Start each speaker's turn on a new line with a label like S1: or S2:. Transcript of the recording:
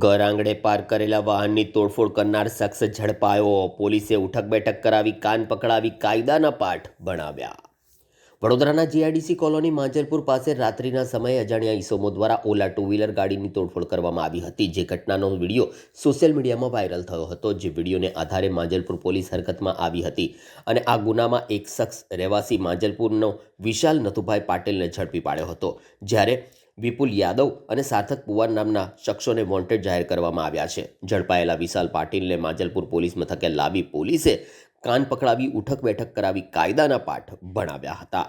S1: ઘર આંગણે પાર્ક કરેલા વાહનની તોડફોડ કરનાર શખ્સ ઝડપાયો। પોલીસે ઉઠક બેઠક કરાવી કાન પકડાવી કાયદાના પાઠ ભણાવ્યા। વડોદરાના જીઆઈડીસી કોલોની માંજલપુર પાસે રાત્રિના સમયે અજાણ્યા ઈસમો દ્વારા ઓલા ટુ વ્હીલર ગાડીની તોડફોડ કરવામાં આવી હતી, જે ઘટનાનો વિડીયો સોશિયલ મીડિયામાં વાયરલ થયો હતો। જે વિડીયોને આધારે માંજલપુર પોલીસ હરકતમાં આવી હતી અને આ ગુનામાં એક શખ્સ રહેવાસી માંજલપુરનો વિશાલ નથુભાઈ પાટીલને ઝડપી પાડ્યો હતો, જ્યારે વિપુલ યાદવ અને સાર્થક પુવાર નામના શખ્સોને વોન્ટેડ જાહેર કરવામાં આવ્યા છે। ઝડપાયેલા વિશાલ પાટીલને માંજલપુર પોલીસ મથકે લાવી પોલીસે કાન પકડાવી ઉઠક બેઠક કરાવી કાયદાના પાઠ ભણાવ્યા હતા।